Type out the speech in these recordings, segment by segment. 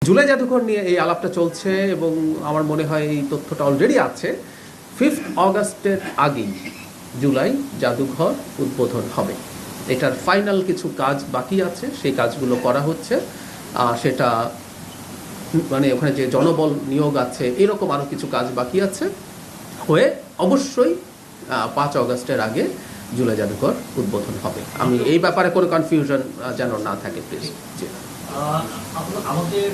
জুলাই জাদুঘর নিয়ে এই আলাপটা চলছে এবং আমার মনে হয় এই তথ্যটা অলরেডি আছে। 5 অগাস্টের আগেই জুলাই জাদুঘর উদ্বোধন হবে। এটার ফাইনাল কিছু কাজ বাকি আছে, সেই কাজগুলো করা হচ্ছে। সেটা মানে ওখানে যে জনবল নিয়োগ আছে, এরকম আরও কিছু কাজ বাকি আছে, হয়ে অবশ্যই 5 অগাস্টের আগে জুলাই জাদুঘর উদ্বোধন হবে। আমি এই ব্যাপারে কোনো কনফিউশন যেন না থাকে প্লিজ। আমাদের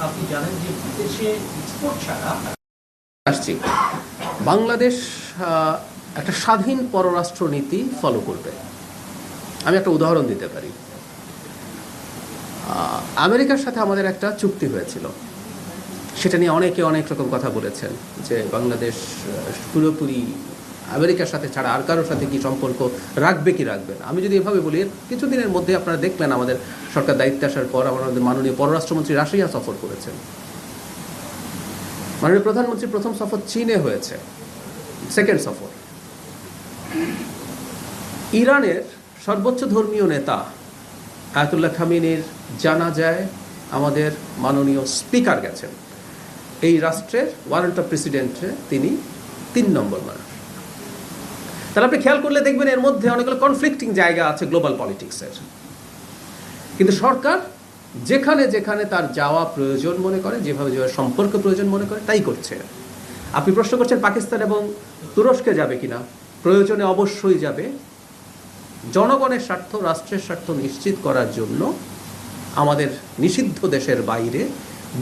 আপনি জানেন যে বিদেশে এক্সপোর্ট ছাড়া আসছি, বাংলাদেশ একটা স্বাধীন পররাষ্ট্র নীতি ফলো করবে। আমি একটা উদাহরণ দিতে পারি। আমেরিকার সাথে আমাদের একটা চুক্তি হয়েছিল, সেটা নিয়ে অনেকে অনেক রকম কথা বলেছেন যে বাংলাদেশ পুরোপুরি আমেরিকার সাথে ছাড়া আর কারোর সাথে কি সম্পর্ক রাখবে কি রাখবে না। আমি যদি এভাবে বলি, কিছুদিনের মধ্যে আপনারা দেখলেন আমাদের সরকার দায়িত্বে আসার পর আমাদের মাননীয় পররাষ্ট্রমন্ত্রী রাশিয়া সফর করেছেন। মাননীয় প্রধানমন্ত্রীর প্রথম সফর চীনে হয়েছে, সেকেন্ড সফর। ইরানের সর্বোচ্চ ধর্মীয় নেতা আয়াতুল্লাহ খামেনির জানাজায় আমাদের মাননীয় স্পিকার গেছেন। এই রাষ্ট্রের ওয়ারেন্ট অফ প্রেসিডেন্টে তিনি 3 নম্বর মানুষ। তাহলে আপনি খেয়াল করলে দেখবেন এর মধ্যে অনেকগুলো কনফ্লিক্টিং জায়গা আছে গ্লোবাল পলিটিক্সের। কিন্তু সরকার যেখানে যেখানে তার যাওয়া প্রয়োজন মনে করে, যেভাবে সম্পর্ক প্রয়োজন মনে করে, তাই করছে। আপনি প্রশ্ন করছেন পাকিস্তান এবং তুরস্কে যাবে কিনা, প্রয়োজনে অবশ্যই যাবে। জনগণের স্বার্থ, রাষ্ট্রের স্বার্থ নিশ্চিত করার জন্য আমাদের নিষিদ্ধ দেশের বাইরে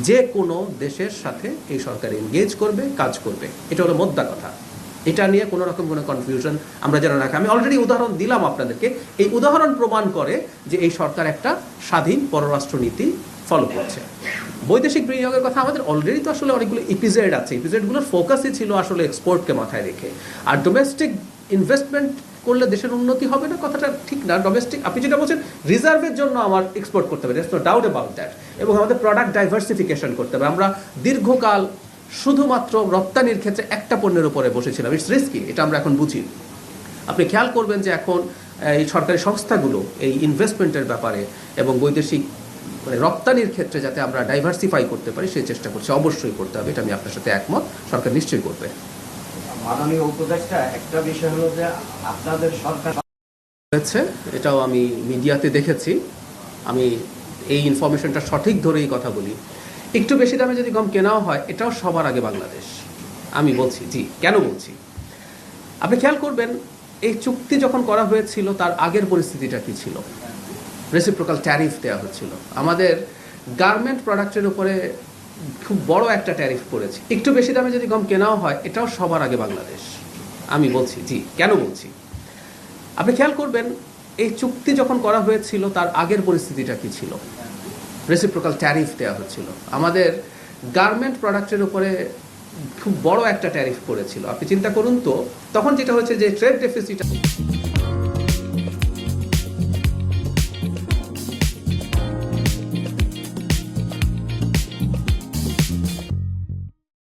যে কোনো দেশের সাথে এই সরকার এনগেজ করবে, কাজ করবে। এটা হলো মোদ্দা কথা। এটা নিয়ে কোনো রকম কোনো কনফিউশন আমরা যেন রাখি। আমি অলরেডি উদাহরণ দিলাম আপনাদেরকে। এই উদাহরণ প্রমাণ করে যে এই সরকার একটা স্বাধীন পররাষ্ট্র নীতি ফলো করছে। বৈদেশিক বিনিয়োগের কথা আমাদের অলরেডি তো আসলে অনেকগুলো এপিসোড আছে। এপিসোডগুলোর ফোকাসই ছিল আসলে এক্সপোর্টকে মাথায় রেখে। আর ডোমেস্টিক ইনভেস্টমেন্ট করলে দেশের উন্নতি হবে না, কথাটা ঠিক না। ডোমেস্টিক, আপনি যেটা বলছেন রিজার্ভের জন্য আমার এক্সপোর্ট করতে হবে, নো ডাউট অ্যাবাউট দ্যাট। এবং আমাদের প্রোডাক্ট ডাইভার্সিফিকেশন করতে হবে। আমরা দীর্ঘকাল শুধুমাত্র রপ্তানির ক্ষেত্রে একটা পণ্যের উপরে বসেছিলাম, ইটস রিস্কি, এটা আমরা এখন বুঝি। আপনি খেয়াল করবেন যে এখন এই সরকারি সংস্থাগুলো এই ইনভেস্টমেন্টের ব্যাপারে এবং বৈদেশিক মানে রপ্তানির ক্ষেত্রে যাতে আমরা ডাইভার্সিফাই করতে পারি সেই চেষ্টা করছে। অবশ্যই করতে হবে, এটা আমি আপনার সাথে একমত। সরকার নিশ্চয়ই করবে। মাননীয় উপদেষ্টা, একটা বিষয় হলো যে আপনাদের সরকার হয়েছে, এটাও আমি মিডিয়াতে দেখেছি। আমি এই ইনফরমেশনটা সঠিক ধরেই কথা বলি। একটু বেশি দামে যদি গম কেনাও হয়, এটাও সবার আগে বাংলাদেশ। আমি বলছি জি, কেন বলছি আপনি খেয়াল করবেন। এই চুক্তি যখন করা হয়েছিল তার আগের পরিস্থিতিটা কি ছিল? রেসিপ্রোকাল ট্যারিফ দেওয়া হচ্ছিল। আমাদের গার্মেন্ট প্রোডাক্টের উপরে খুব বড় একটা ট্যারিফ পড়েছে। একটু বেশি দামে যদি গম কেনাও হয়, এটাও সবার আগে বাংলাদেশ। আমি বলছি জি, কেন বলছি আপনি খেয়াল করবেন। এই চুক্তি যখন করা হয়েছিল তার আগের পরিস্থিতিটা কি ছিল? রেসিপ্রোকাল ট্যারিফ দেওয়া হচ্ছিল। আমাদের গার্মেন্ট প্রোডাক্টের উপরে খুব বড় একটা ট্যারিফ পড়েছিল। আপনি চিন্তা করুন তো, তখন যেটা হচ্ছে যে ট্রেড ডেফিসিট